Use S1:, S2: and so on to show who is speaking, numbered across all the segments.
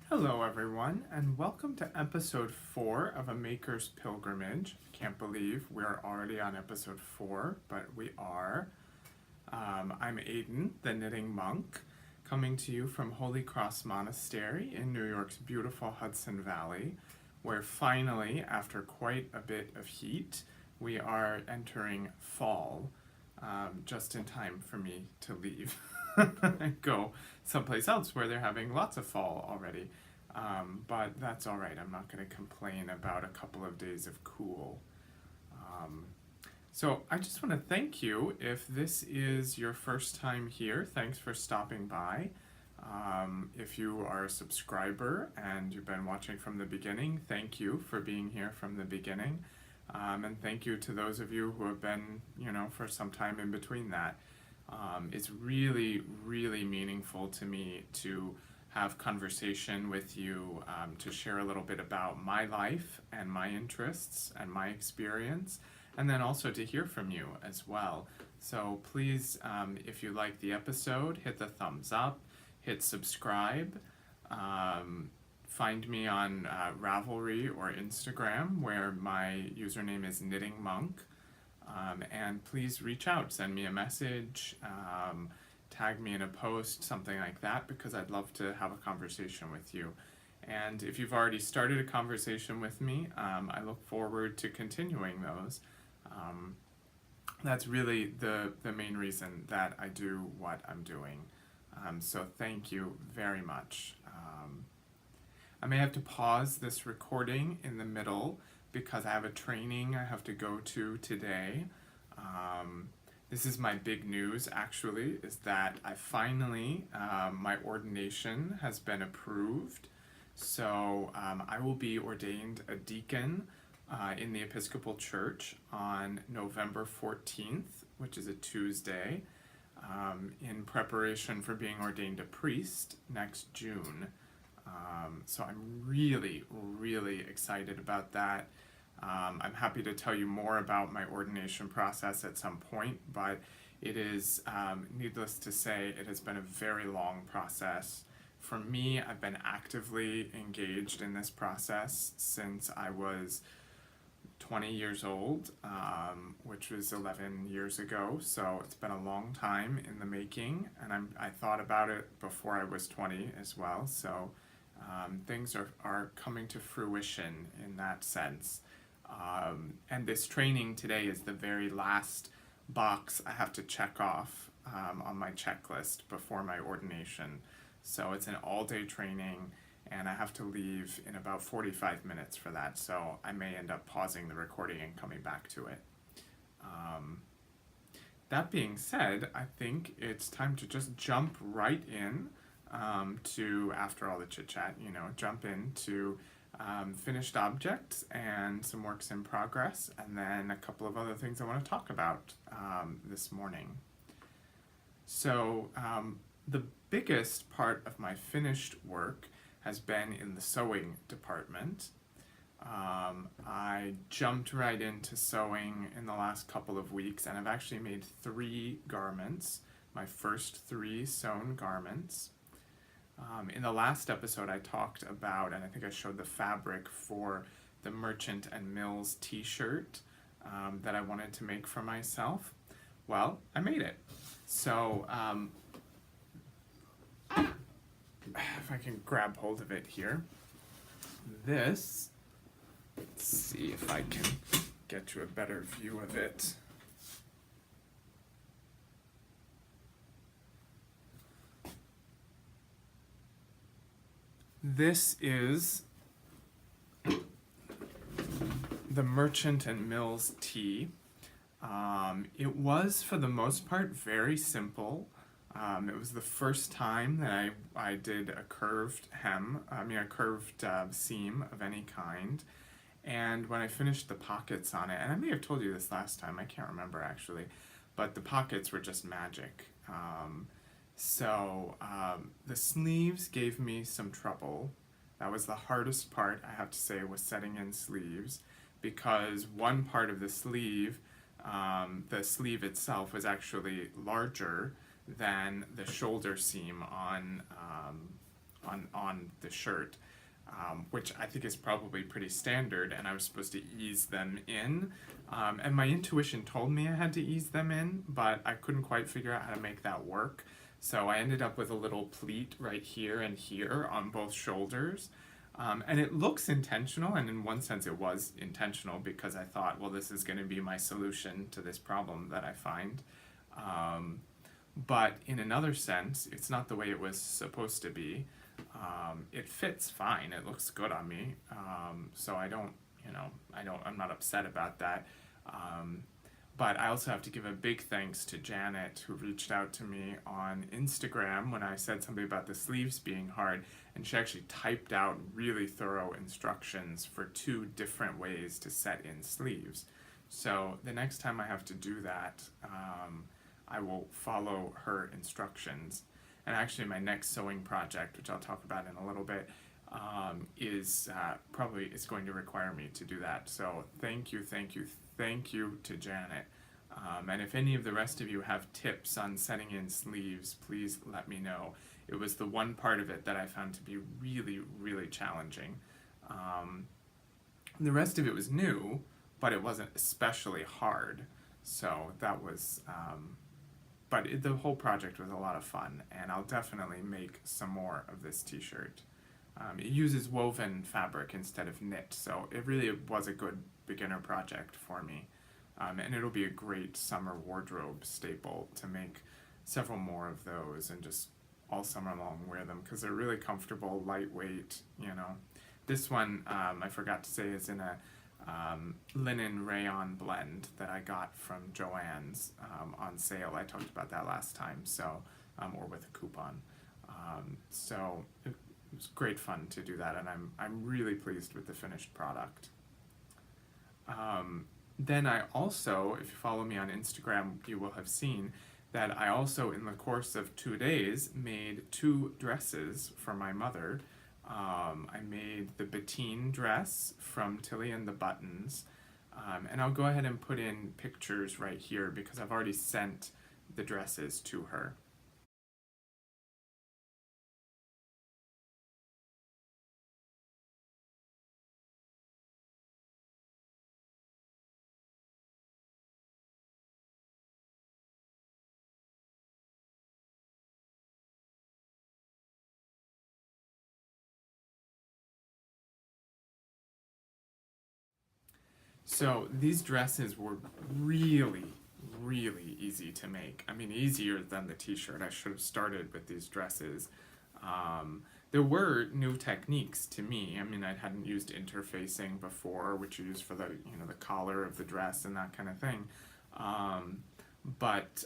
S1: Hello everyone, and welcome to episode 4 of A Maker's Pilgrimage. Can't believe we're already on episode 4, but we are. I'm Aiden, the Knitting Monk, coming to you from Holy Cross Monastery in New York's beautiful Hudson Valley, where finally, after quite a bit of heat, we are entering fall, just in time for me to leave and go someplace else where they're having lots of fall already. But that's alright, I'm not going to complain about a couple of days of cool. So I just want to thank you. If this is your first time here, thanks for stopping by. If you are a subscriber and you've been watching from the beginning, thank you for being here from the beginning. And thank you to those of you who have been, for some time in between that. It's really, really meaningful to me to have conversation with you, to share a little bit about my life and my interests and my experience, and then also to hear from you as well. So please, if you like the episode, hit the thumbs up, hit subscribe, find me on Ravelry or Instagram, where my username is KNITTINGMONK, and please reach out, send me a message, tag me in a post, something like that, because I'd love to have a conversation with you. And if you've already started a conversation with me, I look forward to continuing those. That's really the main reason that I do what I'm doing. So thank you very much. I may have to pause this recording in the middle because I have a training I have to go to today. This is my big news, actually, is that I finally, my ordination has been approved. So I will be ordained a deacon in the Episcopal Church on November 14th, which is a Tuesday, in preparation for being ordained a priest next June. So I'm really, really excited about that. I'm happy to tell you more about my ordination process at some point, but it is, needless to say, it has been a very long process. For me, I've been actively engaged in this process since I was 20 years old, which was 11 years ago, so it's been a long time in the making, and I thought about it before I was 20 as well, so things are coming to fruition in that sense. And this training today is the very last box I have to check off on my checklist before my ordination. So it's an all-day training, and I have to leave in about 45 minutes for that, so I may end up pausing the recording and coming back to it. That being said, I think it's time to just jump right in to, after all the chit-chat, jump into finished objects and some works in progress, and then a couple of other things I want to talk about this morning. So the biggest part of my finished work has been in the sewing department. I jumped right into sewing in the last couple of weeks, and I've actually made 3 garments, my first 3 sewn garments. In the last episode I talked about, and I think I showed the fabric for the Merchant and Mills t-shirt that I wanted to make for myself. Well, I made it. So, if I can grab hold of it here. This, let's see if I can get you a better view of it. This is the Merchant and Mills tee. It was, for the most part, very simple. It was the first time that I did a curved hem, a curved seam of any kind. And when I finished the pockets on it, and I may have told you this last time, I can't remember actually, but the pockets were just magic. So the sleeves gave me some trouble. That was the hardest part, I have to say, was setting in sleeves, because one part of the sleeve itself was actually larger than the shoulder seam on on the shirt, which I think is probably pretty standard, and I was supposed to ease them in. And my intuition told me I had to ease them in, but I couldn't quite figure out how to make that work. So I ended up with a little pleat right here and here on both shoulders. And it looks intentional, and in one sense it was intentional because I thought, well, this is going to be my solution to this problem that I find. But in another sense, it's not the way it was supposed to be. It fits fine, it looks good on me, so I don't, I'm not upset about that. But I also have to give a big thanks to Janet, who reached out to me on Instagram when I said something about the sleeves being hard, and she actually typed out really thorough instructions for 2 different ways to set in sleeves. So the next time I have to do that, I will follow her instructions. And actually my next sewing project, which I'll talk about in a little bit, is going to require me to do that. So thank you to Janet. And if any of the rest of you have tips on setting in sleeves, please let me know. It was the one part of it that I found to be really, really challenging. The rest of it was new, but it wasn't especially hard. So that was, the whole project was a lot of fun, and I'll definitely make some more of this t-shirt. It uses woven fabric instead of knit, so it really was a good beginner project for me. And it'll be a great summer wardrobe staple to make several more of those and just all summer long wear them because they're really comfortable, lightweight, This one, I forgot to say, is in a linen rayon blend that I got from Joann's on sale. I talked about that last time, so or with a coupon. So it was great fun to do that, and I'm really pleased with the finished product. Then I also, if you follow me on Instagram, you will have seen that I also, in the course of 2 days, made 2 dresses for my mother. I made the Bettine dress from Tilly and the Buttons, and I'll go ahead and put in pictures right here because I've already sent the dresses to her. So these dresses were really, really easy to make. I mean, easier than the t-shirt. I should have started with these dresses. There were new techniques to me. I mean, I hadn't used interfacing before, which you use for the, the collar of the dress and that kind of thing. But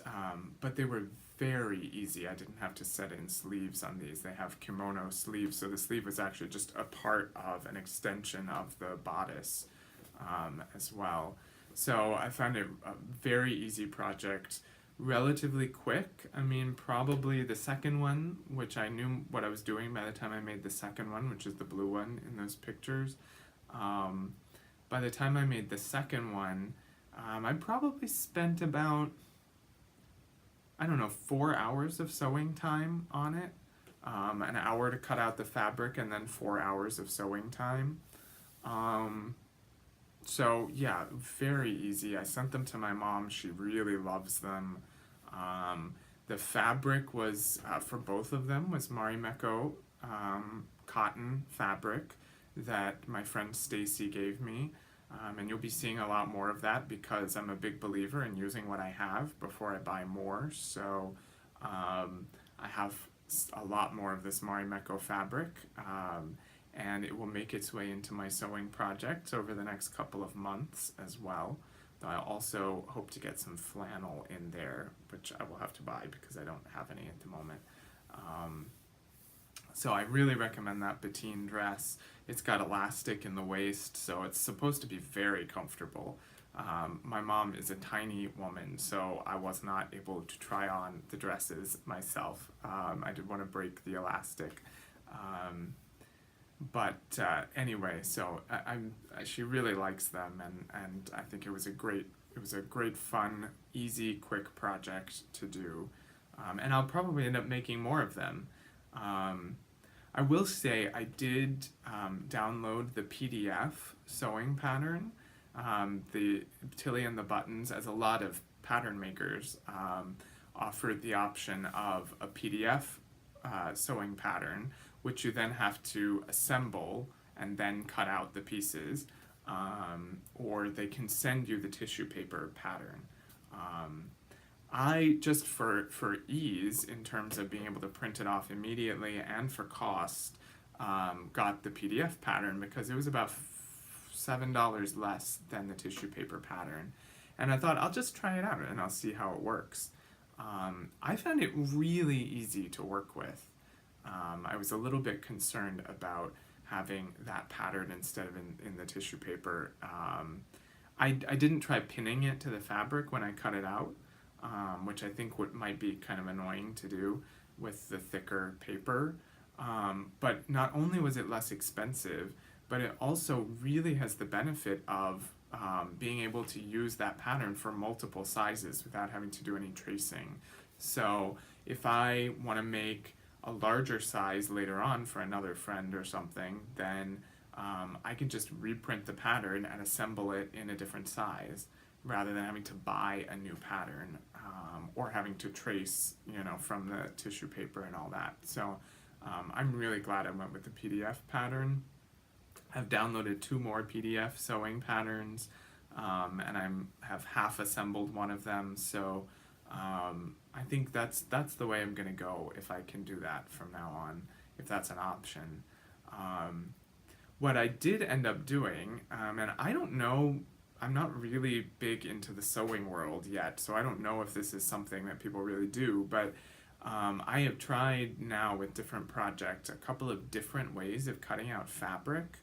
S1: they were very easy. I didn't have to set in sleeves on these. They have kimono sleeves, so the sleeve was actually just a part of an extension of the bodice. As well. So I found it a very easy project, relatively quick. I mean, probably the second one, which I knew what I was doing by the time I made the second one, which is the blue one in those pictures. By the time I made the second one, I probably spent about, 4 hours of sewing time on it. An hour to cut out the fabric and then 4 hours of sewing time. So yeah, very easy. I sent them to my mom. She really loves them. The fabric was, for both of them, was Marimekko cotton fabric that my friend Stacy gave me. And you'll be seeing a lot more of that because I'm a big believer in using what I have before I buy more. So I have a lot more of this Marimekko fabric. And it will make its way into my sewing projects over the next couple of months as well. Though I also hope to get some flannel in there, which I will have to buy because I don't have any at the moment. So I really recommend that Bettine dress. It's got elastic in the waist, so it's supposed to be very comfortable. My mom is a tiny woman, so I was not able to try on the dresses myself. I did want to break the elastic. But anyway, so she really likes them, and I think it was a great fun, easy, quick project to do, and I'll probably end up making more of them. I will say I did download the PDF sewing pattern, the Tilly and the Buttons, as a lot of pattern makers offered the option of a PDF sewing pattern, which you then have to assemble and then cut out the pieces, or they can send you the tissue paper pattern. I, just for ease in terms of being able to print it off immediately and for cost, got the PDF pattern because it was about $7 less than the tissue paper pattern. And I thought, I'll just try it out and I'll see how it works. I found it really easy to work with. I was a little bit concerned about having that pattern instead of in the tissue paper. I didn't try pinning it to the fabric when I cut it out, which I think might be kind of annoying to do with the thicker paper. But not only was it less expensive, but it also really has the benefit of being able to use that pattern for multiple sizes without having to do any tracing. So if I want to make a larger size later on for another friend or something, then I can just reprint the pattern and assemble it in a different size rather than having to buy a new pattern or having to trace, from the tissue paper and all that. So I'm really glad I went with the PDF pattern. I've downloaded 2 more PDF sewing patterns, and I have half assembled one of them. So I think that's the way I'm going to go if I can do that from now on, if that's an option. What I did end up doing, and I don't know, I'm not really big into the sewing world yet, so I don't know if this is something that people really do, but I have tried now with different projects a couple of different ways of cutting out fabric.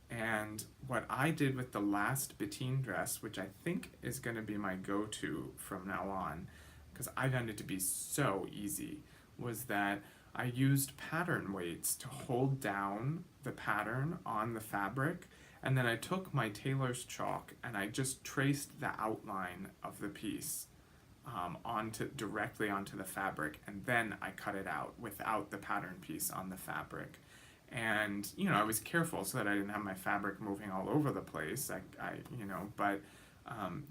S1: And what I did with the last Bettine dress, which I think is going to be my go-to from now on, because I found it to be so easy, was that I used pattern weights to hold down the pattern on the fabric, and then I took my tailor's chalk and I just traced the outline of the piece directly onto the fabric, and then I cut it out without the pattern piece on the fabric. And I was careful so that I didn't have my fabric moving all over the place. But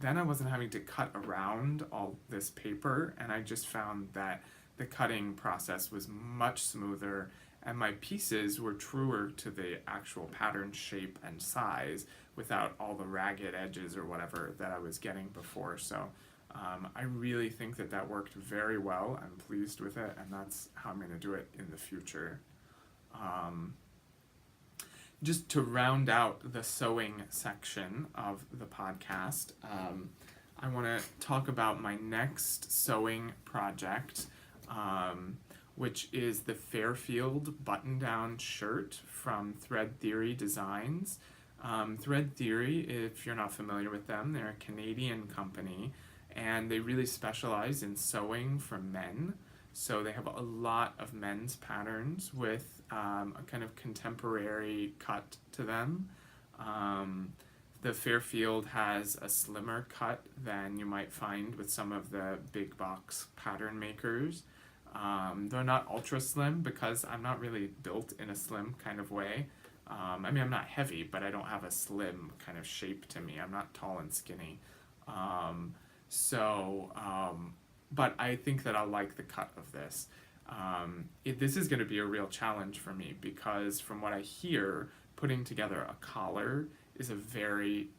S1: then I wasn't having to cut around all this paper, and I just found that the cutting process was much smoother, and my pieces were truer to the actual pattern shape and size without all the ragged edges or whatever that I was getting before. So I really think that worked very well. I'm pleased with it, and that's how I'm going to do it in the future. Just to round out the sewing section of the podcast, I want to talk about my next sewing project, which is the Fairfield button-down shirt from Thread Theory Designs. Thread Theory, if you're not familiar with them, they're a Canadian company, and they really specialize in sewing for men. So they have a lot of men's patterns with a kind of contemporary cut to them. The Fairfield has a slimmer cut than you might find with some of the big box pattern makers. They're not ultra slim because I'm not really built in a slim kind of way. I'm not heavy, but I don't have a slim kind of shape to me. I'm not tall and skinny. But I think that I'll like the cut of this. This is going to be a real challenge for me because from what I hear, putting together a collar is a very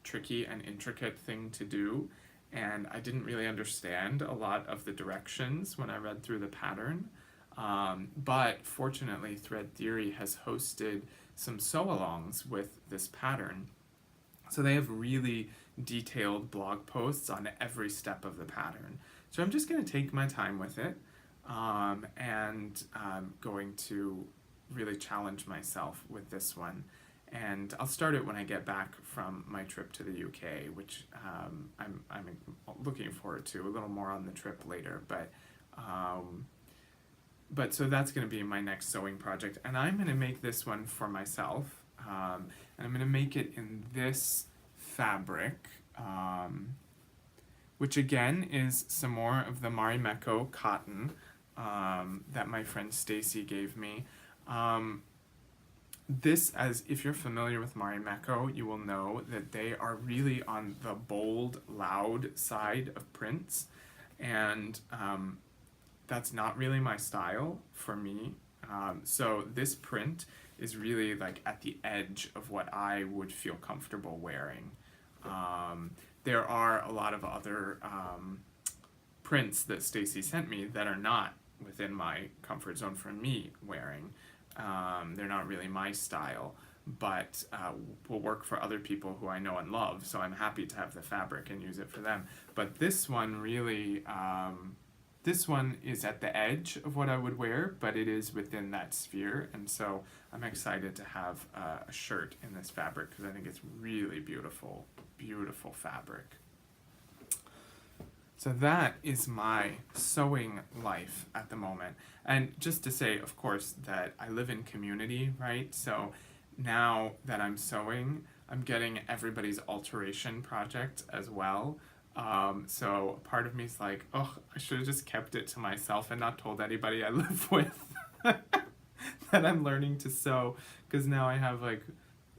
S1: tricky and intricate thing to do, and I didn't really understand a lot of the directions when I read through the pattern. But fortunately, Thread Theory has hosted some sew-alongs with this pattern. So they have really detailed blog posts on every step of the pattern. So I'm just going to take my time with it, and I'm going to really challenge myself with this one. And I'll start it when I get back from my trip to the UK, which I'm looking forward to. A little more on the trip later, but so that's going to be my next sewing project, and I'm going to make this one for myself, and I'm going to make it in this fabric, which again is some more of the Marimekko cotton that my friend Stacy gave me. This, as if you're familiar with Marimekko, you will know that they are really on the bold, loud side of prints, and that's not really my style for me. So this print is really like at the edge of what I would feel comfortable wearing. There are a lot of other prints that Stacy sent me that are not within my comfort zone for me wearing. They're not really my style, but will work for other people who I know and love, so I'm happy to have the fabric and use it for them. But this one really, this one is at the edge of what I would wear, but it is within that sphere, and so I'm excited to have a shirt in this fabric because I think it's really beautiful, beautiful fabric. So that is my sewing life at the moment. And just to say, of course, that I live in community, right? So now that I'm sewing, I'm getting everybody's alteration project as well. So part of me is like, oh, I should have just kept it to myself and not told anybody I live with that I'm learning to sew, because now I have like,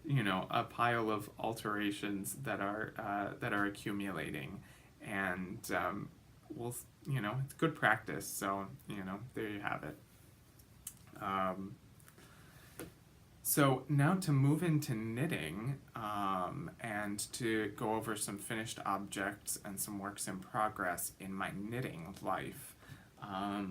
S1: you know, a pile of alterations that are accumulating, and we'll, you know, it's good practice. So, you know, there you have it. So now to move into knitting and to go over some finished objects and some works in progress in my knitting life. I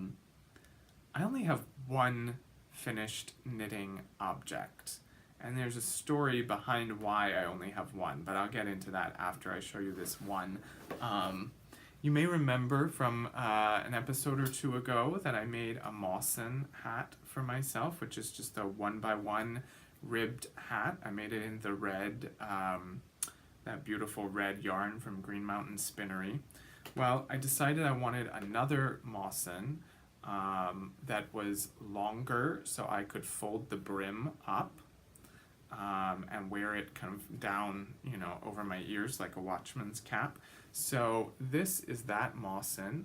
S1: only have one finished knitting object, and there's a story behind why I only have one, but I'll get into that after I show you this one. You may remember from an episode or two ago that I made a MAWSON hat for myself, which is just a 1x1 ribbed hat. I made it in the red, that beautiful red yarn from Green Mountain Spinnery. Well, I decided I wanted another MAWSON that was longer, so I could fold the brim up and wear it kind of down, you know, over my ears like a watchman's cap. So this is that MAWSON.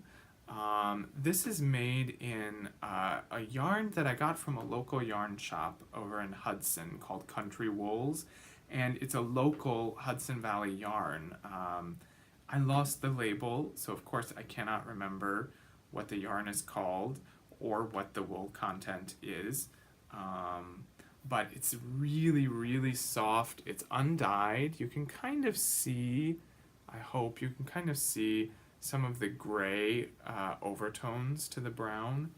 S1: This is made in a yarn that I got from a local yarn shop over in Hudson called Country Wools, and it's a local Hudson Valley yarn. I lost the label, so of course I cannot remember what the yarn is called or what the wool content is. But it's really, really soft. It's undyed. You can kind of see, I hope you can kind of see some of the gray overtones to the brown.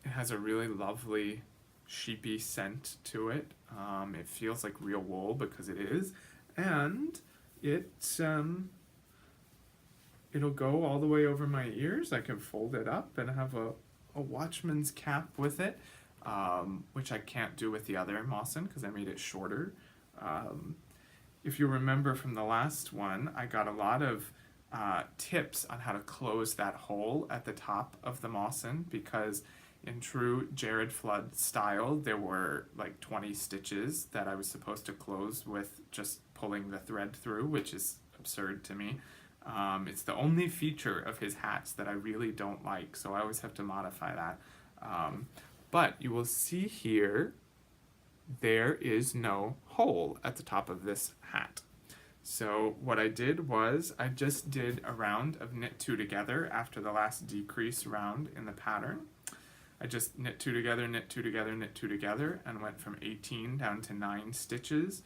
S1: It has a really lovely sheepy scent to it. It feels like real wool because it is, and it'll go all the way over my ears. I can fold it up and have a watchman's cap with it, which I can't do with the other MAWSON because I made it shorter. If you remember from the last one, I got a lot of tips on how to close that hole at the top of the MAWSON, because in true Jared Flood style, there were like 20 stitches that I was supposed to close with just pulling the thread through, which is absurd to me. It's the only feature of his hats that I really don't like, so I always have to modify that. But you will see here, there is no hole at the top of this hat. So what I did was I just did a round of knit 2 together after the last decrease round in the pattern. I just knit 2 together, knit 2 together, knit 2 together, and went from 18 down to 9 stitches,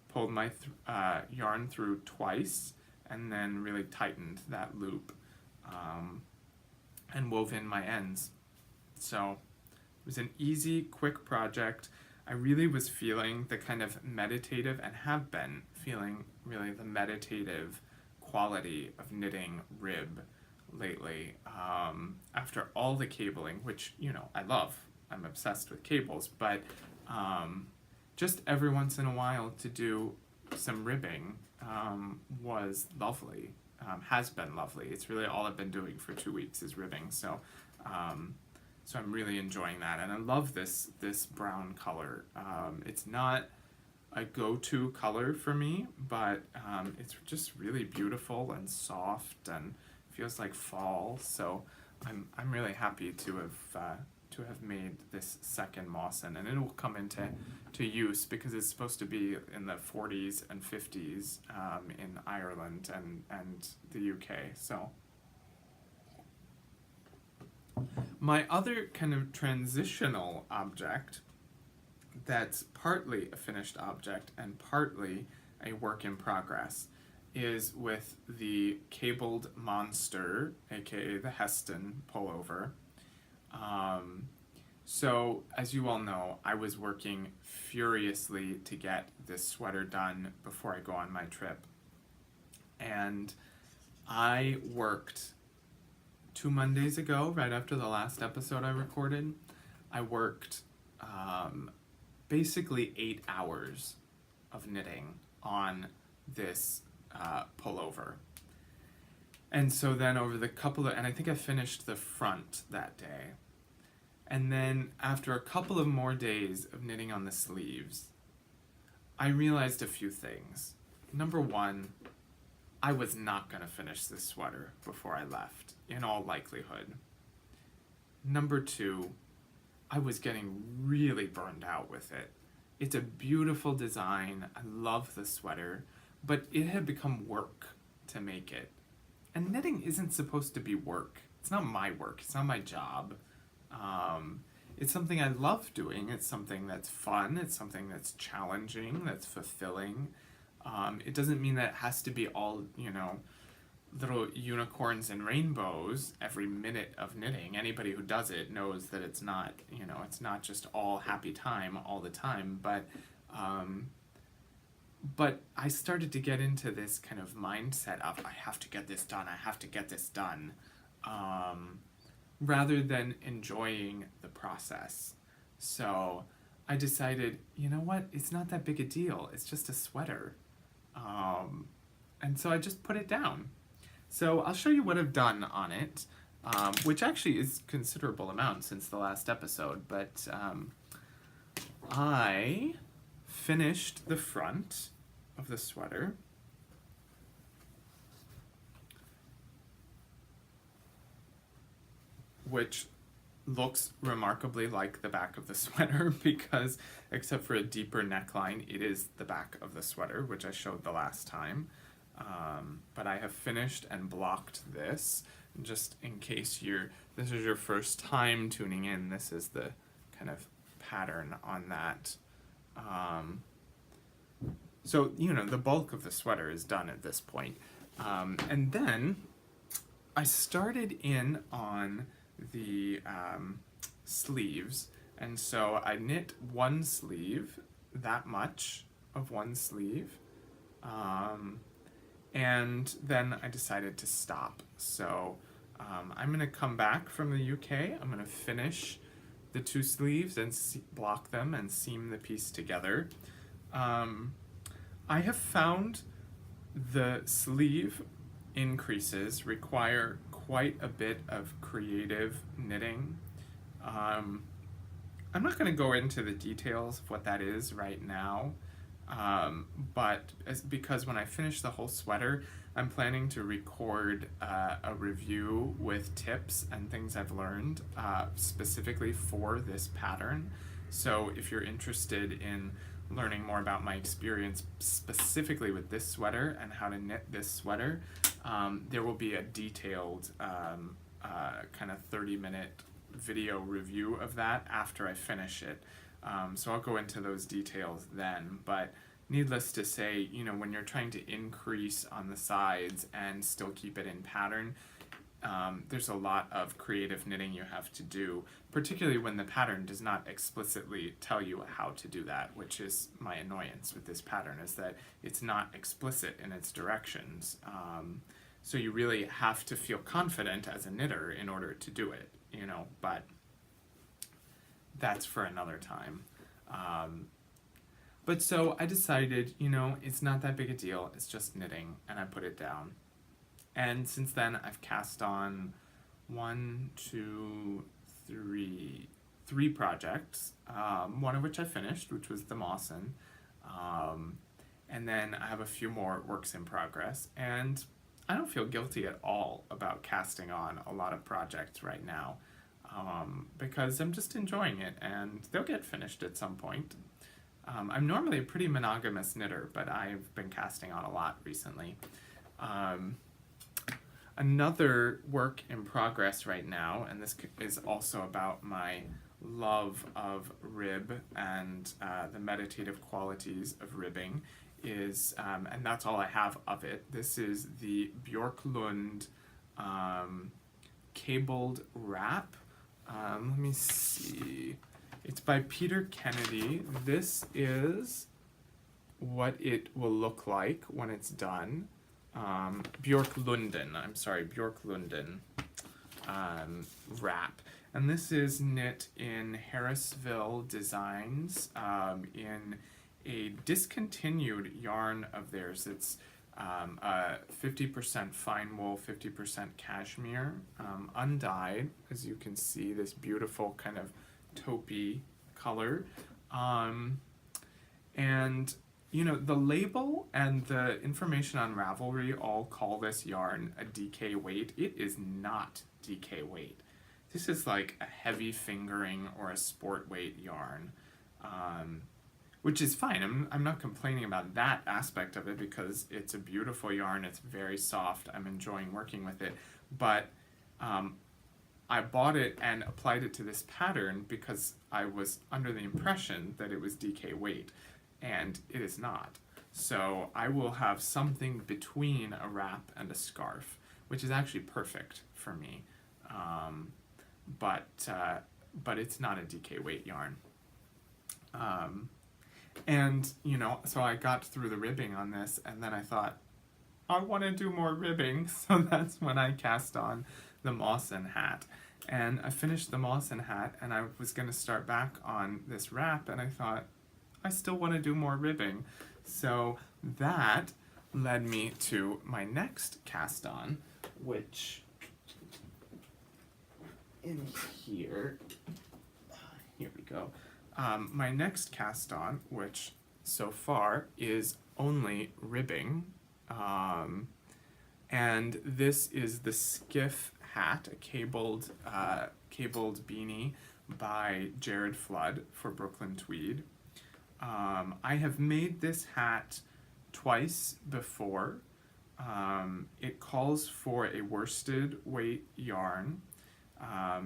S1: pulled my yarn through twice, and then really tightened that loop and wove in my ends. So it was an easy, quick project. I really was feeling the kind of meditative, and have been feeling really the meditative quality of knitting rib lately. After all the cabling, which, you know, I love. I'm obsessed with cables, but just every once in a while to do some ribbing was lovely, has been lovely. It's really all I've been doing for 2 weeks is ribbing, so so I'm really enjoying that, and I love this brown color. It's not a go-to color for me, but it's just really beautiful and soft and feels like fall. So I'm really happy to to have made this second MAWSON, and it will come into use because it's supposed to be in the 40s and 50s in Ireland and the UK. So my other kind of transitional object that's partly a finished object and partly a work in progress is with the cabled monster, aka the HESTON pullover. So as you all know, I was working furiously to get this sweater done before I go on my trip, and I worked 2 Mondays ago, right after the last episode I recorded. I worked basically 8 hours of knitting on this pullover. And so then over the and I think I finished the front that day. And then after a couple of more days of knitting on the sleeves, I realized a few things. Number one, I was not going to finish this sweater before I left, in all likelihood. Number two, I was getting really burned out with it. It's a beautiful design, I love the sweater, but it had become work to make it. And knitting isn't supposed to be work. It's not my work, it's not my job. It's something I love doing, it's something that's fun, it's something that's challenging, that's fulfilling. It doesn't mean that it has to be all, you know, little unicorns and rainbows every minute of knitting. Anybody who does it knows that it's not, you know, it's not just all happy time all the time, but I started to get into this kind of mindset of I have to get this done, I have to get this done, rather than enjoying the process. So I decided, you know what, it's not that big a deal, it's just a sweater. And so I just put it down. So I'll show you what I've done on it, which actually is a considerable amount since the last episode, but I finished the front of the sweater. Which looks remarkably like the back of the sweater because, except for a deeper neckline, it is the back of the sweater, which I showed the last time. But I have finished and blocked this, just in case this is your first time tuning in, this is the kind of pattern on that. So, you know, the bulk of the sweater is done at this point. And then I started in on the sleeves, and so I knit one sleeve, that much of one sleeve, and then I decided to stop. So I'm going to come back from the UK, I'm going to finish the 2 sleeves and block them and seam the piece together. I have found the sleeve increases require quite a bit of creative knitting. I'm not going to go into the details of what that is right now, but because when I finish the whole sweater, I'm planning to record a review with tips and things I've learned specifically for this pattern. So if you're interested in learning more about my experience specifically with this sweater and how to knit this sweater, there will be a detailed kind of 30-minute video review of that after I finish it. So I'll go into those details then, but needless to say, you know, when you're trying to increase on the sides and still keep it in pattern, there's a lot of creative knitting you have to do, particularly when the pattern does not explicitly tell you how to do that, which is my annoyance with this pattern, is that it's not explicit in its directions. So you really have to feel confident as a knitter in order to do it, you know, but that's for another time. But so I decided, you know, it's not that big a deal, it's just knitting, and I put it down. And since then, I've cast on 3 projects, one of which I finished, which was the MAWSON, and then I have a few more works in progress, and I don't feel guilty at all about casting on a lot of projects right now. because I'm just enjoying it, and they'll get finished at some point. I'm normally a pretty monogamous knitter, but I've been casting on a lot recently. Another work in progress right now, and this is also about my love of rib and the meditative qualities of ribbing, is, and that's all I have of it, this is the Bjorklund cabled wrap. Let me see. It's by Peter Kennedy. This is what it will look like when it's done. Bjorklunden, I'm sorry, Bjorklunden wrap. And this is knit in Harrisville Designs in a discontinued yarn of theirs. It's 50% fine wool, 50% cashmere, undyed, as you can see, this beautiful kind of taupey color. And you know, the label and the information on Ravelry all call this yarn a DK weight. It is not DK weight. This is like a heavy fingering or a sport weight yarn, which is fine. I'm not complaining about that aspect of it because it's a beautiful yarn. It's very soft. I'm enjoying working with it. But I bought it and applied it to this pattern because I was under the impression that it was DK weight, and it is not. So I will have something between a wrap and a scarf, which is actually perfect for me. But it's not a DK weight yarn. And, you know, so I got through the ribbing on this, and then I thought, I want to do more ribbing, so that's when I cast on the MAWSON hat. And I finished the MAWSON hat, and I was going to start back on this wrap, and I thought, I still want to do more ribbing. So that led me to my next cast on, which in here we go. My next cast on, which so far is only ribbing, and this is the SKIFF hat, a cabled beanie by Jared Flood for Brooklyn Tweed. I have made this hat twice before. It calls for a worsted weight yarn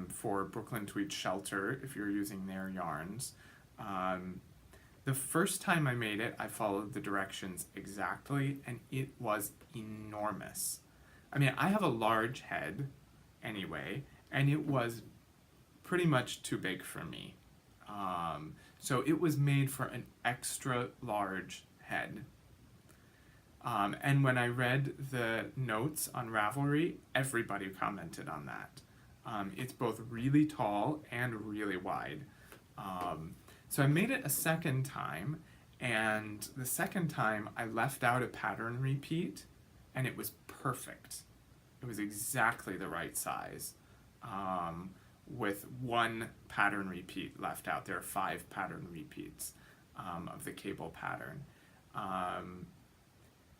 S1: for Brooklyn Tweed Shelter if you're using their yarns. The first time I made it, I followed the directions exactly, and it was enormous. I mean, I have a large head anyway, and it was pretty much too big for me. So it was made for an extra large head. And when I read the notes on Ravelry, everybody commented on that. It's both really tall and really wide. So I made it a second time, and the second time I left out a pattern repeat, and it was perfect. It was exactly the right size, with one pattern repeat left out. There are 5 pattern repeats of the cable pattern.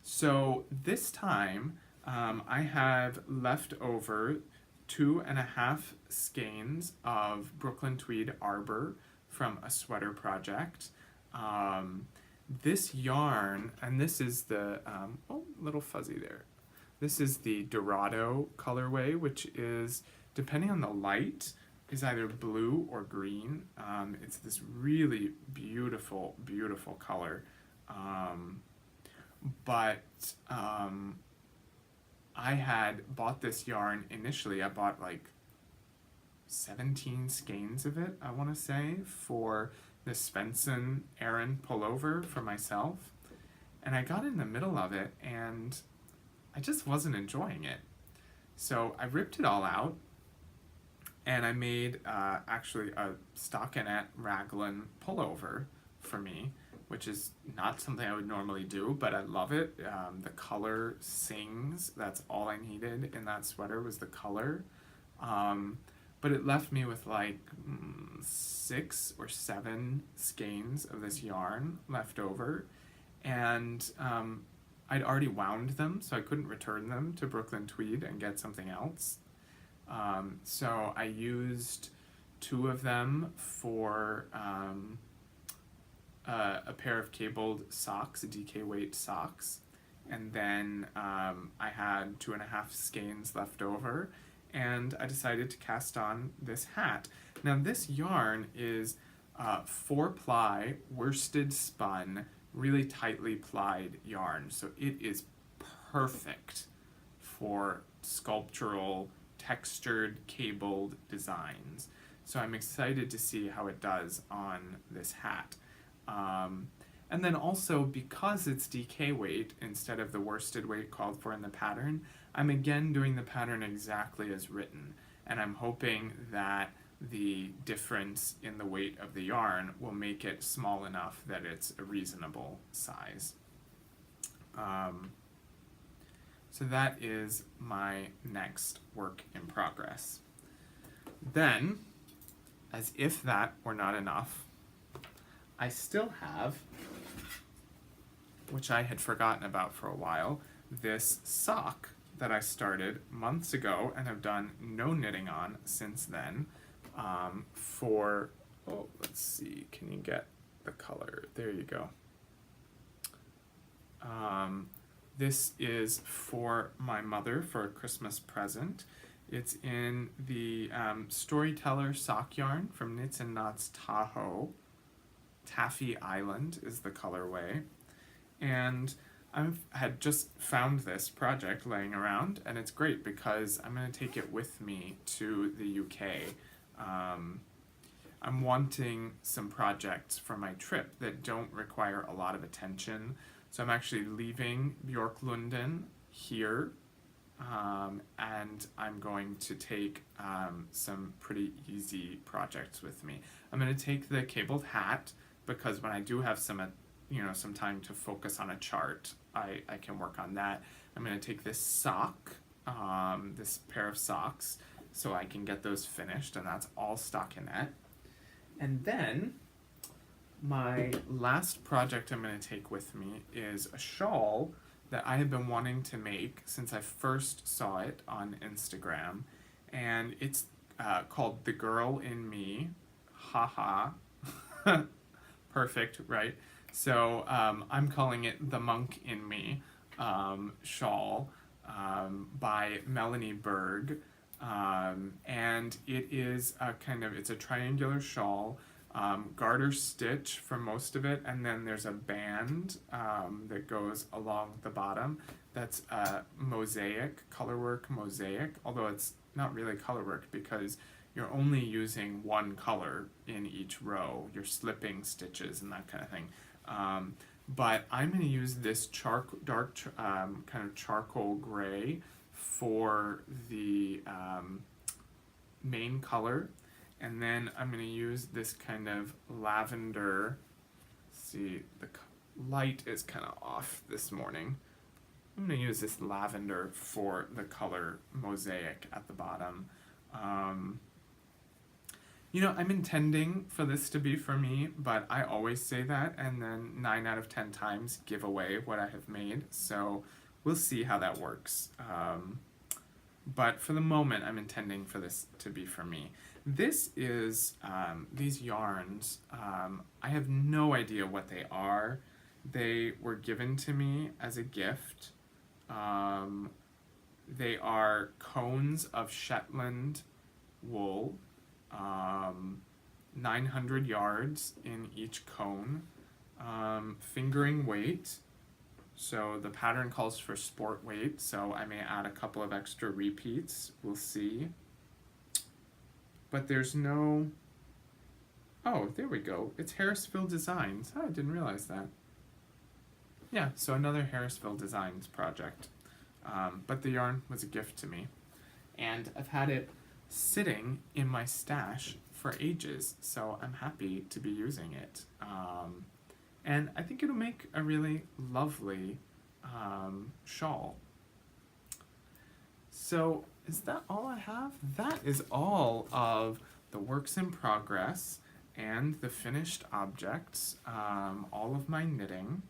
S1: So this time I have left over 2.5 skeins of Brooklyn Tweed Arbor from a sweater project. This yarn, and this is the, oh, little fuzzy there. This is the Dorado colorway, which is, depending on the light, is either blue or green. It's this really beautiful, beautiful color. I had bought this yarn initially. I bought like 17 skeins of it, I want to say, for the Svensson Aran pullover for myself. And I got in the middle of it, and I just wasn't enjoying it. So I ripped it all out, and I made actually a stockinette raglan pullover for me, which is not something I would normally do, but I love it. The color sings. That's all I needed in that sweater was the color. But it left me with like 6 or 7 skeins of this yarn left over. And I'd already wound them, so I couldn't return them to Brooklyn Tweed and get something else. So I used 2 of them for a pair of cabled socks, DK weight socks, and then I had 2.5 skeins left over, and I decided to cast on this hat. Now this yarn is 4-ply worsted spun, really tightly plied yarn, so it is perfect for sculptural, textured, cabled designs. So I'm excited to see how it does on this hat. And then also, because it's DK weight instead of the worsted weight called for in the pattern, I'm again doing the pattern exactly as written, and I'm hoping that the difference in the weight of the yarn will make it small enough that it's a reasonable size. So that is my next work in progress. Then, as if that were not enough, I still have, which I had forgotten about for a while, this sock that I started months ago and have done no knitting on since then, for, oh, let's see, can you get the color? There you go. This is for my mother for a Christmas present. It's in the Storyteller sock yarn from Knits and Knots Tahoe. Taffy Island is the colorway. And I had just found this project laying around, and it's great because I'm going to take it with me to the UK. I'm wanting some projects for my trip that don't require a lot of attention. So I'm actually leaving BJORKLUNDEN here, and I'm going to take some pretty easy projects with me. I'm going to take the cabled hat because when I do have some time to focus on a chart, I can work on that. I'm going to take this sock, this pair of socks, so I can get those finished, and that's all stockinette. And then my last project I'm going to take with me is a shawl that I have been wanting to make since I first saw it on Instagram, and it's called The Girl in Me. Haha. Perfect, right? So I'm calling it The Monk in Me shawl by MELANIE BERG. And it is it's a triangular shawl, garter stitch for most of it, and then there's a band that goes along the bottom that's mosaic, colorwork mosaic, although it's not really colorwork because you're only using one color in each row. You're slipping stitches and that kind of thing. But I'm going to use this dark kind of charcoal gray for the main color, and then I'm going to use this kind of lavender. See, the light is kind of off this morning. I'm going to use this lavender for the color mosaic at the bottom. I'm intending for this to be for me, but I always say that and then 9 out of 10 times give away what I have made, so we'll see how that works. But for the moment, I'm intending for this to be for me. This is, these yarns, I have no idea what they are. They were given to me as a gift. They are cones of Shetland wool, 900 yards in each cone, fingering weight. So the pattern calls for sport weight, so I may add a couple of extra repeats, we'll see. But there's no, oh, there we go, it's Harrisville Designs. Oh, I didn't realize that. Yeah, so another Harrisville Designs project. But the yarn was a gift to me. And I've had it sitting in my stash for ages, so I'm happy to be using it. And I think it'll make a really lovely shawl. So is that all I have? That is all of the works in progress and the finished objects, all of my knitting.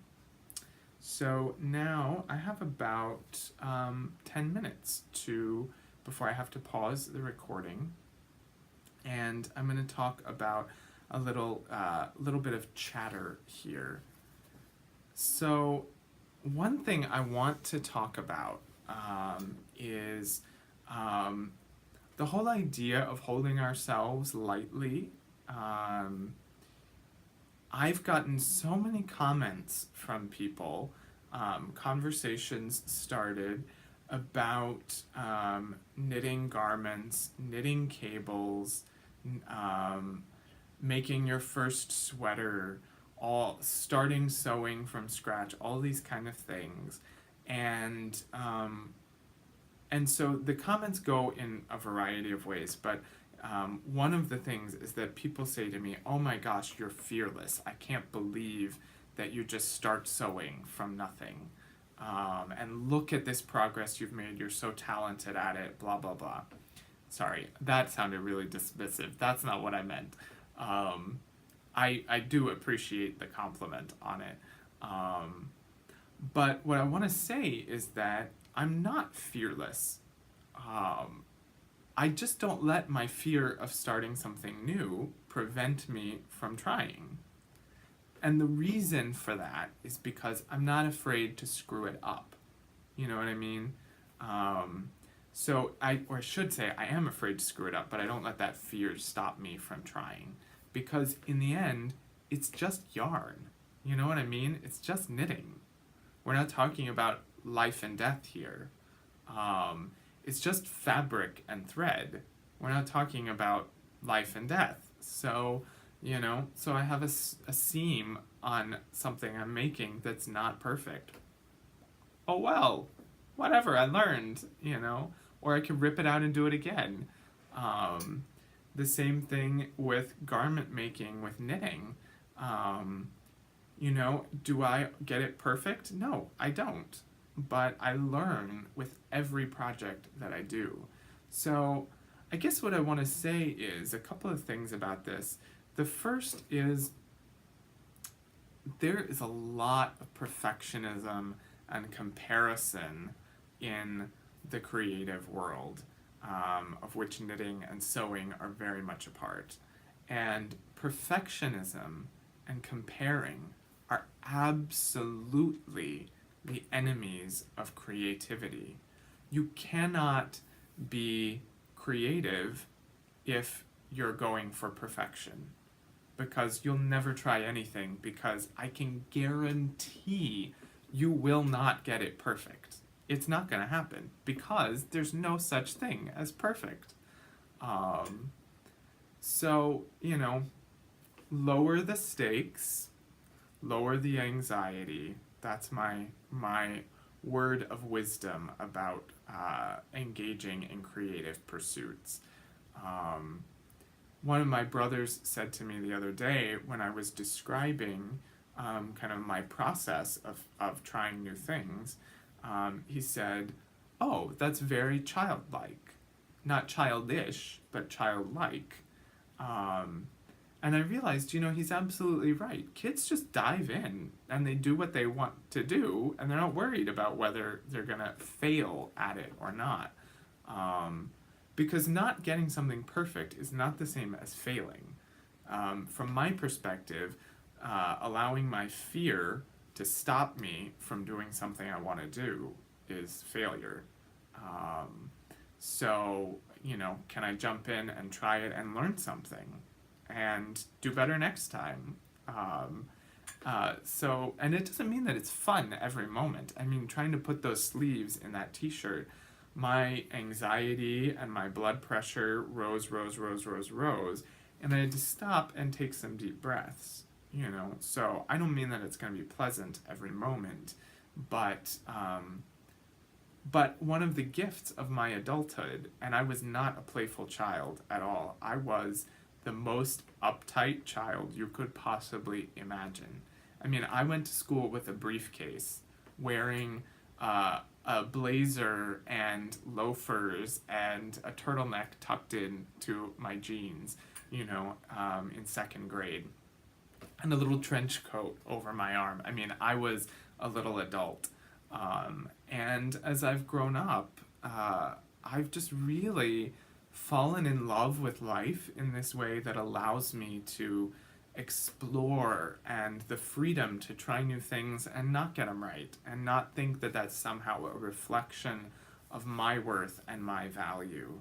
S1: So now I have about 10 minutes to before I have to pause the recording. And I'm going to talk about a little bit of chatter here. So one thing I want to talk about is the whole idea of holding ourselves lightly. I've gotten so many comments from people, conversations started about knitting garments, knitting cables, making your first sweater, starting sewing from scratch, all these kind of things. And so the comments go in a variety of ways, but one of the things is that people say to me, oh my gosh, you're fearless. I can't believe that you just start sewing from nothing. And look at this progress you've made. You're so talented at it, blah, blah, blah. Sorry, that sounded really dismissive. That's not what I meant. I do appreciate the compliment on it. But what I want to say is that I'm not fearless. I just don't let my fear of starting something new prevent me from trying. And the reason for that is because I'm not afraid to screw it up. You know what I mean? So I should say, I am afraid to screw it up, but I don't let that fear stop me from trying. Because in the end, it's just yarn. You know what I mean? It's just knitting. We're not talking about life and death here. It's just fabric and thread. We're not talking about life and death. So, you know, so I have a seam on something I'm making that's not perfect. Oh well, whatever, I learned, you know, or I could rip it out and do it again. The same thing with garment making, with knitting. You know, do I get it perfect? No, I don't. But I learn with every project that I do. So I guess what I want to say is a couple of things about this. The first is there is a lot of perfectionism and comparison in the creative world, of which knitting and sewing are very much a part. And perfectionism and comparing are absolutely the enemies of creativity. You cannot be creative if you're going for perfection, because you'll never try anything, because I can guarantee you will not get it perfect. It's not going to happen, because there's no such thing as perfect. So, you know, lower the stakes, lower the anxiety. That's my word of wisdom about engaging in creative pursuits. One of my brothers said to me the other day when I was describing kind of my process of trying new things, he said, oh, that's very childlike. Not childish, but childlike. And I realized, you know, he's absolutely right. Kids just dive in and they do what they want to do, and they're not worried about whether they're going to fail at it or not. Because not getting something perfect is not the same as failing. From my perspective, allowing my fear to stop me from doing something I want to do is failure. So, you know, can I jump in and try it and learn something and do better next time? And it doesn't mean that it's fun every moment. I mean, trying to put those sleeves in that t-shirt, my anxiety and my blood pressure rose, and I had to stop and take some deep breaths, you know. So I don't mean that it's going to be pleasant every moment, but one of the gifts of my adulthood, and I was not a playful child at all, I was the most uptight child you could possibly imagine. I mean, I went to school with a briefcase, wearing a blazer and loafers and a turtleneck tucked into my jeans, you know, in second grade, and a little trench coat over my arm. I mean, I was a little adult. And as I've grown up, I've just really fallen in love with life in this way that allows me to explore and the freedom to try new things and not get them right and not think that that's somehow a reflection of my worth and my value.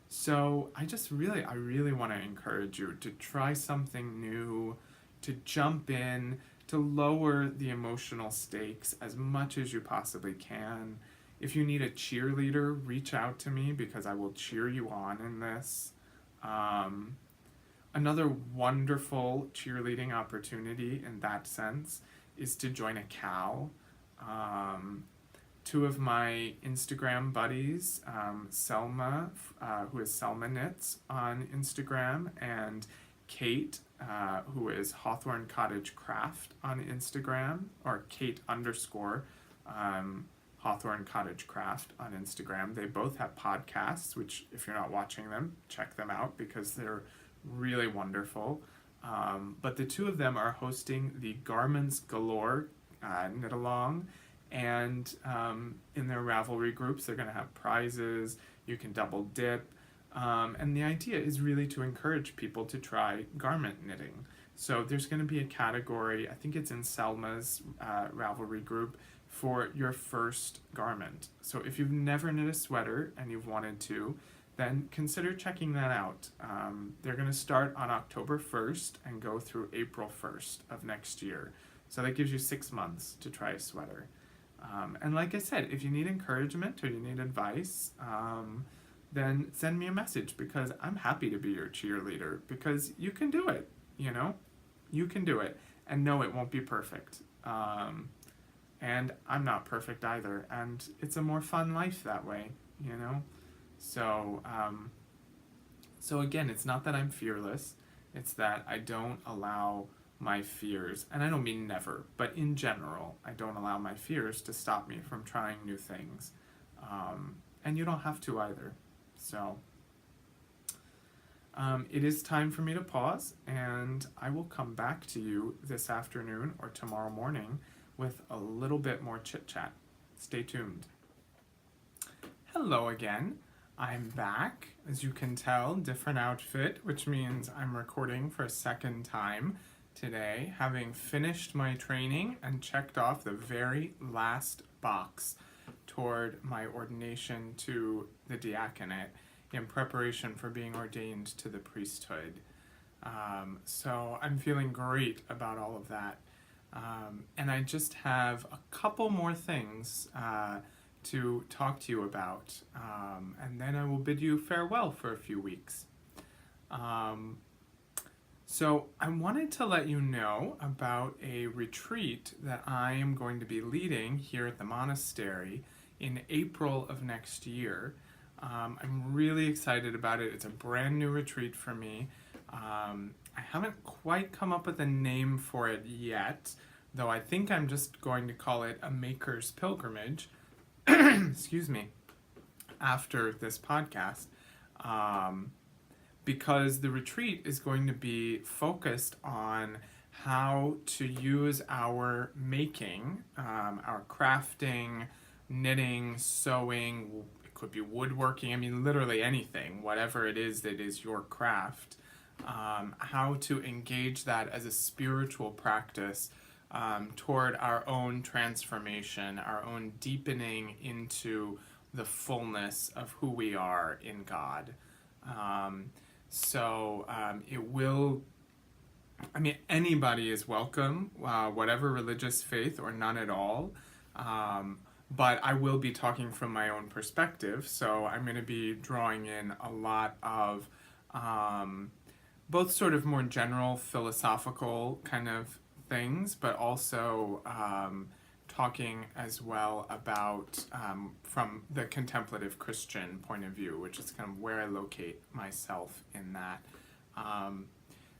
S1: So I really want to encourage you to try something new, to jump in, to lower the emotional stakes as much as you possibly can. If you need a cheerleader, reach out to me because I will cheer you on in this. Another wonderful cheerleading opportunity in that sense is to join a CAL. Two of my Instagram buddies, Selma, who is Selma Knits on Instagram, and Kate, who is HAWTHORNCOTTAGECRAFT on Instagram, or Kate _ HAWTHORNCOTTAGECRAFT on Instagram. They both have podcasts, which if you're not watching them, check them out because they're really wonderful. But the two of them are hosting the Garments Galore knit along, and in their Ravelry groups they're going to have prizes. You can double dip, and the idea is really to encourage people to try garment knitting. So there's going to be a category, I think it's in Selma's Ravelry group, for your first garment. So if you've never knit a sweater and you've wanted to, then consider checking that out. They're going to start on October 1st and go through April 1st of next year. So that gives you 6 months to try a sweater. And like I said, if you need encouragement or you need advice, then send me a message because I'm happy to be your cheerleader because you can do it, you know? You can do it. And no, it won't be perfect. And I'm not perfect either. And it's a more fun life that way, you know? So, so again, it's not that I'm fearless. It's that I don't allow my fears, and I don't mean never, but in general, I don't allow my fears to stop me from trying new things. And you don't have to either. So, it is time for me to pause, and I will come back to you this afternoon or tomorrow morning with a little bit more chit-chat. Stay tuned. Hello again. I'm back. As you can tell, different outfit, which means I'm recording for a second time today, having finished my training and checked off the very last box toward my ordination to the diaconate in preparation for being ordained to the priesthood. So I'm feeling great about all of that. And I just have a couple more things to talk to you about, and then I will bid you farewell for a few weeks. So I wanted to let you know about a retreat that I am going to be leading here at the monastery in April of next year. I'm really excited about it. It's a brand new retreat for me. I haven't quite come up with a name for it yet, though I think I'm just going to call it a Maker's Pilgrimage. Excuse me, after this podcast, because the retreat is going to be focused on how to use our making, our crafting, knitting, sewing, it could be woodworking, I mean literally anything, whatever it is that is your craft, how to engage that as a spiritual practice toward our own transformation, our own deepening into the fullness of who we are in God. It will, I mean, anybody is welcome, whatever religious faith or none at all, but I will be talking from my own perspective, so I'm going to be drawing in a lot of both sort of more general philosophical kind of things, but also talking as well about from the contemplative Christian point of view, which is kind of where I locate myself in that.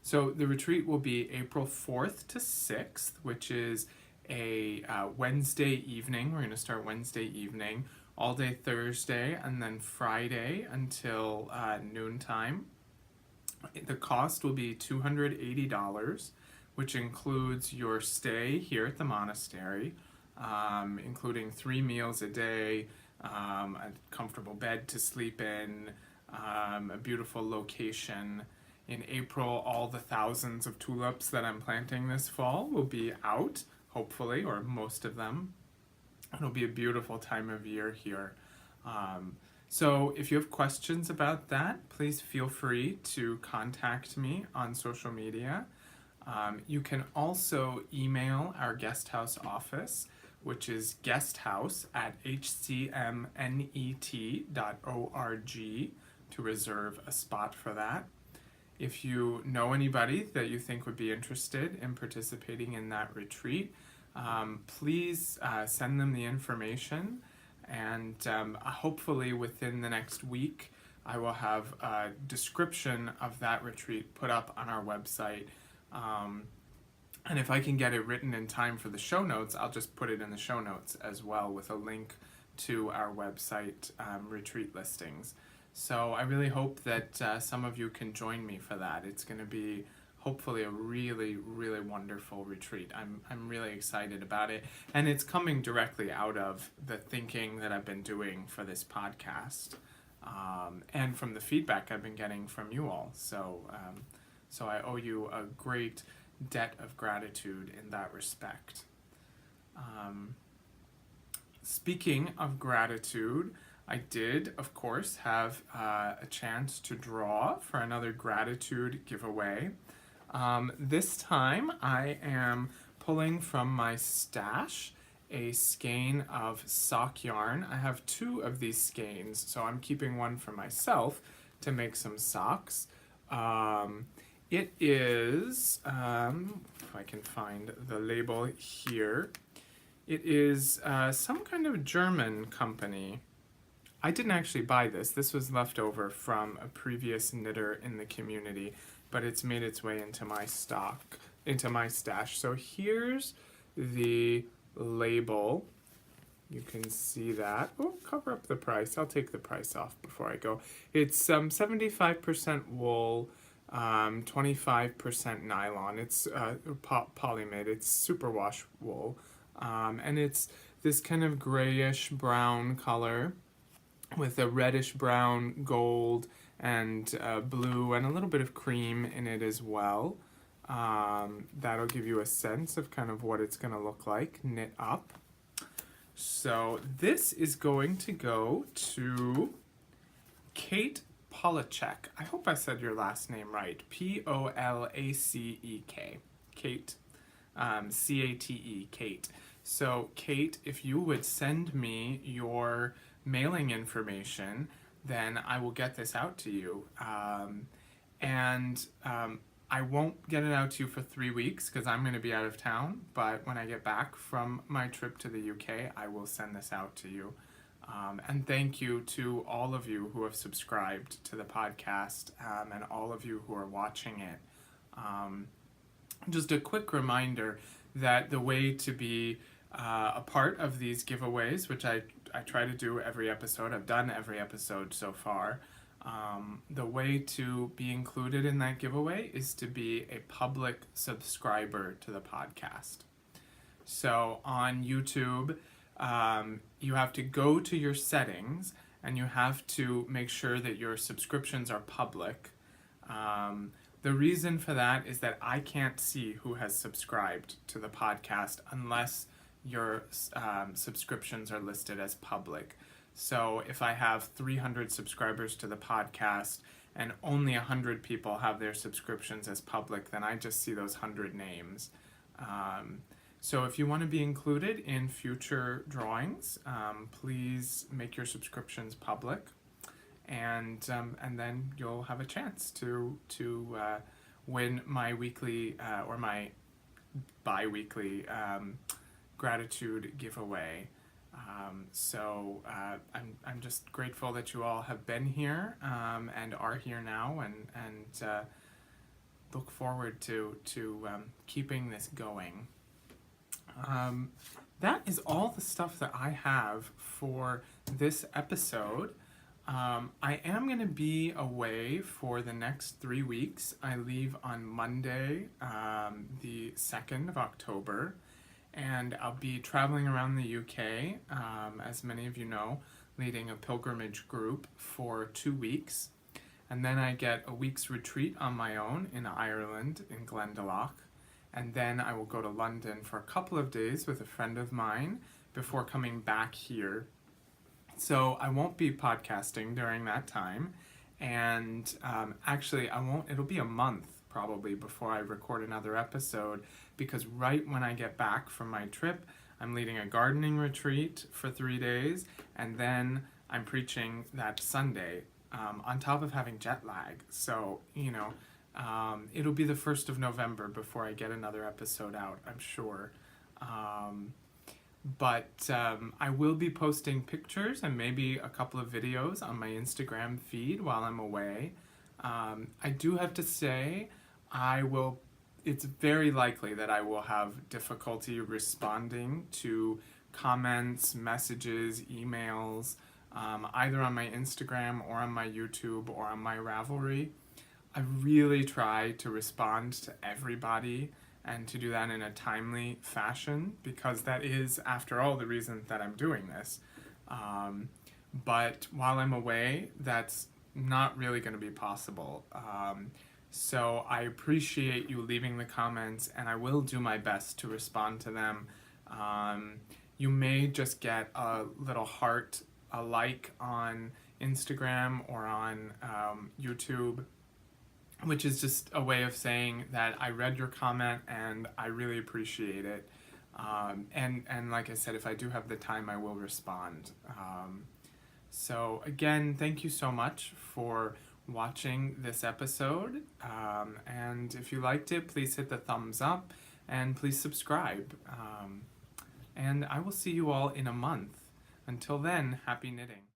S1: So the retreat will be April 4th to 6th, which is a Wednesday evening. We're going to start Wednesday evening, all day Thursday, and then Friday until noontime. The cost will be $280, which includes your stay here at the monastery, including 3 meals a day, a comfortable bed to sleep in, a beautiful location. In April, all the thousands of tulips that I'm planting this fall will be out, hopefully, or most of them. It'll be a beautiful time of year here. So if you have questions about that, please feel free to contact me on social media. You can also email our guest house office, which is guesthouse@hcmnet.org, to reserve a spot for that. If you know anybody that you think would be interested in participating in that retreat, please send them the information, and hopefully within the next week I will have a description of that retreat put up on our website. And if I can get it written in time for the show notes, I'll just put it in the show notes as well with a link to our website retreat listings. So I really hope that some of you can join me for that. It's going to be hopefully a really, really wonderful retreat. I'm really excited about it. And it's coming directly out of the thinking that I've been doing for this podcast, and from the feedback I've been getting from you all. So I owe you a great debt of gratitude in that respect. Speaking of gratitude, I did, of course, have a chance to draw for another gratitude giveaway. This time I am pulling from my stash a skein of sock yarn. I have 2 of these skeins, so I'm keeping one for myself to make some socks. It is, if I can find the label here, it is some kind of German company. I didn't actually buy this. This was left over from a previous knitter in the community, but it's made its way into my stash. So here's the label. You can see that. Oh, cover up the price. I'll take the price off before I go. It's 75% wool, 25% nylon. It's polymid. It's superwash wool. And it's this kind of grayish brown color with a reddish brown, gold, and blue, and a little bit of cream in it as well. That'll give you a sense of kind of what it's going to look like knit up. So this is going to go to Kate Polacek. I hope I said your last name right. Polacek. Kate. C-A-T-E, Kate. So Kate, if you would send me your mailing information, then I will get this out to you. I won't get it out to you for 3 weeks because I'm going to be out of town, but when I get back from my trip to the UK, I will send this out to you. And thank you to all of you who have subscribed to the podcast, and all of you who are watching it. Just a quick reminder that the way to be a part of these giveaways, which I try to do every episode, I've done every episode so far, the way to be included in that giveaway is to be a public subscriber to the podcast. So on YouTube, you have to go to your settings and you have to make sure that your subscriptions are public. The reason for that is that I can't see who has subscribed to the podcast unless your subscriptions are listed as public. So if I have 300 subscribers to the podcast and only 100 people have their subscriptions as public, then I just see those 100 names. So if you want to be included in future drawings, please make your subscriptions public, and then you'll have a chance to win my weekly or my bi-weekly gratitude giveaway. So I'm just grateful that you all have been here and are here now, and look forward to keeping this going. That is all the stuff that I have for this episode. I am going to be away for the next 3 weeks. I leave on Monday, the 2nd of October, and I'll be traveling around the UK, as many of you know, leading a pilgrimage group for 2 weeks. And then I get a week's retreat on my own in Ireland, in Glendalough. And then I will go to London for a couple of days with a friend of mine before coming back here. So I won't be podcasting during that time. And actually, it'll be a month probably before I record another episode, because right when I get back from my trip, I'm leading a gardening retreat for 3 days, and then I'm preaching that Sunday, on top of having jet lag. So, it'll be the 1st of November before I get another episode out, I'm sure. But I will be posting pictures and maybe a couple of videos on my Instagram feed while I'm away. I do have to say, it's very likely that I will have difficulty responding to comments, messages, emails, either on my Instagram or on my YouTube or on my Ravelry. I really try to respond to everybody and to do that in a timely fashion, because that is, after all, the reason that I'm doing this. But while I'm away, that's not really going to be possible. So I appreciate you leaving the comments, and I will do my best to respond to them. You may just get a little heart, a like on Instagram or on YouTube, which is just a way of saying that I read your comment and I really appreciate it. And like I said, if I do have the time, I will respond. So again, thank you so much for watching this episode. And if you liked it, please hit the thumbs up and please subscribe. And I will see you all in a month. Until then, happy knitting.